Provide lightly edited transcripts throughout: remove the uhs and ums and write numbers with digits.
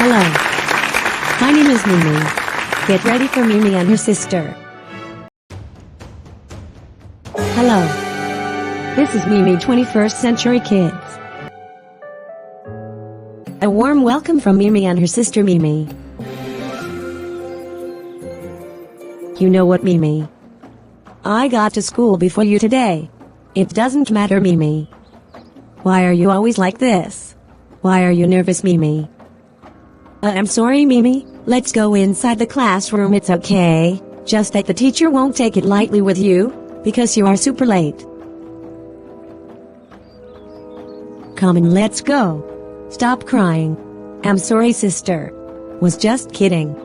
Hello. My name is Mimi. Get ready for Mimi and her sister. Hello. This is Mimi 21st Century Kids. A warm welcome from Mimi and her sister Mimi. You know what, Mimi? I got to school before you today. It doesn't matter, Mimi. Why are you always like this? Why are you nervous, Mimi? I'm sorry, Mimi. Let's go inside the classroom, it's okay. Just that the teacher won't take it lightly with you, because you are super late. Come on, let's go. Stop crying. I'm sorry, sister. Was just kidding.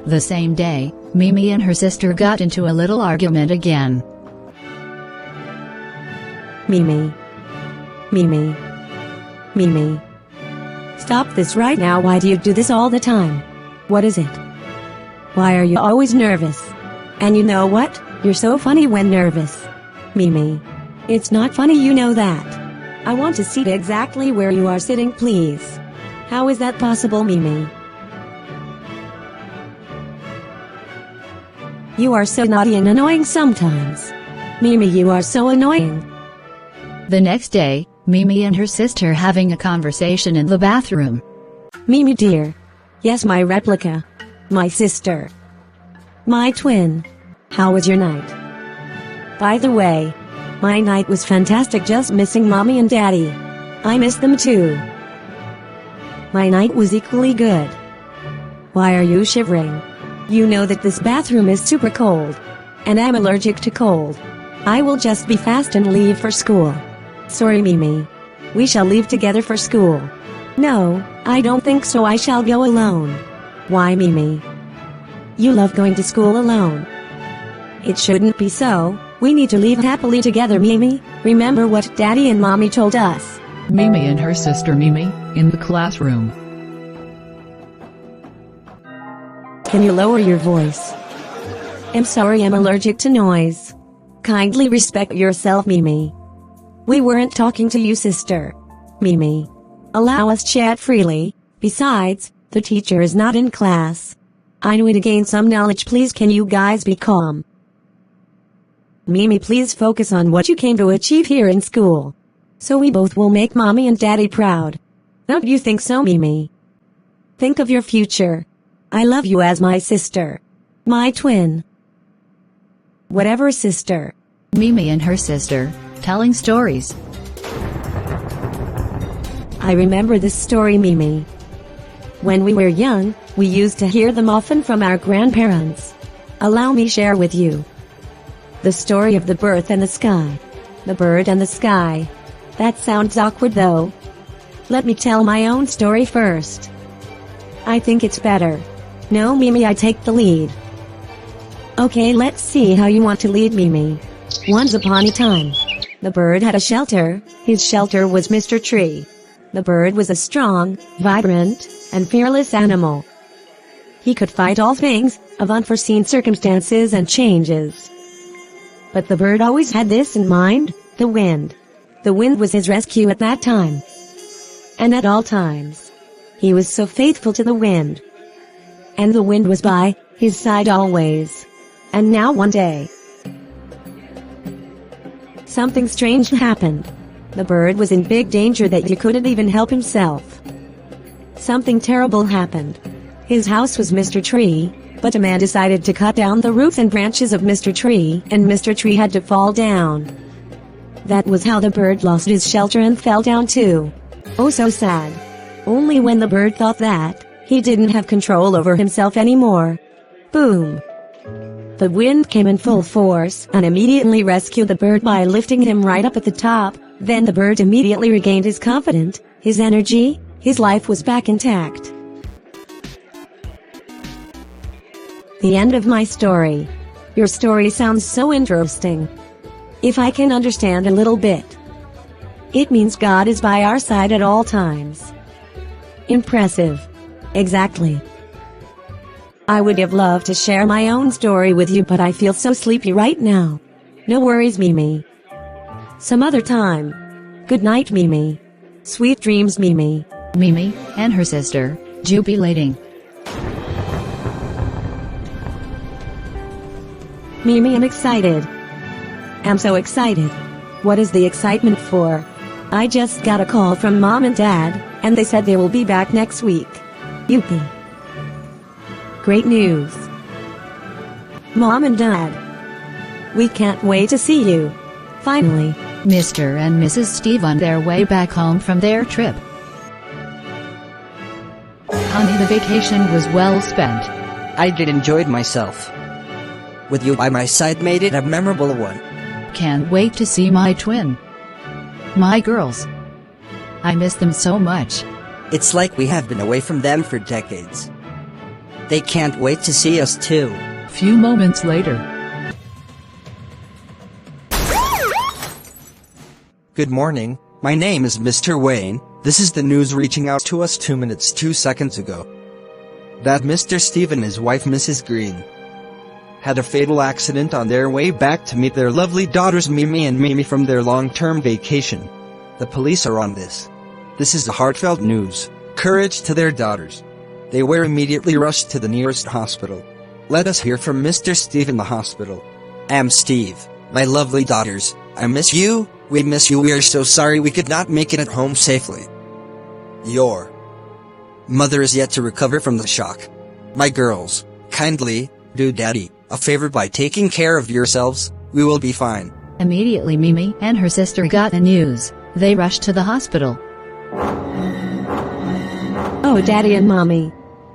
The same day, Mimi and her sister got into a little argument again. Mimi. Mimi. Mimi. Stop this right now. Why do you do this all the time? What is it? Why are you always nervous? And you know what? You're so funny when nervous. Mimi. It's not funny, you know that. I want to sit exactly where you are sitting, please. How is that possible, Mimi? You are so naughty and annoying sometimes. Mimi, you are so annoying. The next day, Mimi and her sister having a conversation in the bathroom. Mimi dear. Yes, my replica. My sister. My twin. How was your night? By the way, my night was fantastic, just missing mommy and daddy. I miss them too. My night was equally good. Why are you shivering? You know that this bathroom is super cold. And I'm allergic to cold. I will just be fast and leave for school. Sorry, Mimi. We shall leave together for school. No, I don't think so. I shall go alone. Why, Mimi? You love going to school alone. It shouldn't be so. We need to leave happily together, Mimi. Remember what Daddy and Mommy told us. Mimi and her sister Mimi, in the classroom. Can you lower your voice? I'm sorry, I'm allergic to noise. Kindly respect yourself, Mimi. We weren't talking to you, sister. Mimi. Allow us chat freely. Besides, the teacher is not in class. I need to gain some knowledge, please. Can you guys be calm? Mimi, please focus on what you came to achieve here in school. So we both will make mommy and daddy proud. Don't you think so, Mimi? Think of your future. I love you as my sister. My twin. Whatever, sister. Mimi and her sister, telling stories. I remember this story, Mimi. When we were young, we used to hear them often from our grandparents. Allow me share with you. The story of the bird and the sky. The bird and the sky. That sounds awkward though. Let me tell my own story first. I think it's better. No, Mimi, I take the lead. Okay, let's see how you want to lead, Mimi. Once upon a time, the bird had a shelter. His shelter was Mr. Tree. The bird was a strong, vibrant, and fearless animal. He could fight all things of unforeseen circumstances and changes. But the bird always had this in mind, the wind. The wind was his rescue at that time. And at all times, he was so faithful to the wind. And the wind was by his side always. And now one day, something strange happened. The bird was in big danger that he couldn't even help himself. Something terrible happened. His house was Mr. Tree, but a man decided to cut down the roots and branches of Mr. Tree, and Mr. Tree had to fall down. That was how the bird lost his shelter and fell down too. Oh, so sad. Only when the bird thought that, he didn't have control over himself anymore. Boom! The wind came in full force and immediately rescued the bird by lifting him right up at the top. Then the bird immediately regained his confidence, his energy, his life was back intact. The end of my story. Your story sounds so interesting. If I can understand a little bit, it means God is by our side at all times. Impressive. Exactly. I would have loved to share my own story with you, but I feel so sleepy right now. No worries, Mimi. Some other time. Good night, Mimi. Sweet dreams, Mimi. Mimi and her sister jubilating. Mimi, I'm excited. I'm so excited. What is the excitement for? I just got a call from Mom and Dad, and they said they will be back next week. Yuppie. Great news. Mom and Dad. We can't wait to see you. Finally. Mr. and Mrs. Steve on their way back home from their trip. Honey, the vacation was well spent. I did enjoy myself. With you by my side made it a memorable one. Can't wait to see my twin. My girls. I miss them so much. It's like we have been away from them for decades. They can't wait to see us too. Few moments later. Good morning, my name is Mr. Wayne. This is the news reaching out to us 2 minutes 2 seconds ago. That Mr. Steve and his wife Mrs. Green had a fatal accident on their way back to meet their lovely daughters Mimi and Mimi from their long-term vacation. The police are on this. This is the heartfelt news. Courage to their daughters. They were immediately rushed to the nearest hospital. Let us hear from Mr. Steve in the hospital. I'm Steve, my lovely daughters. I miss you, we miss you, we are so sorry we could not make it at home safely. Your mother is yet to recover from the shock. My girls, kindly, do Daddy a favor by taking care of yourselves, we will be fine. Immediately Mimi and her sister got the news. They rushed to the hospital. Oh, Daddy and Mommy.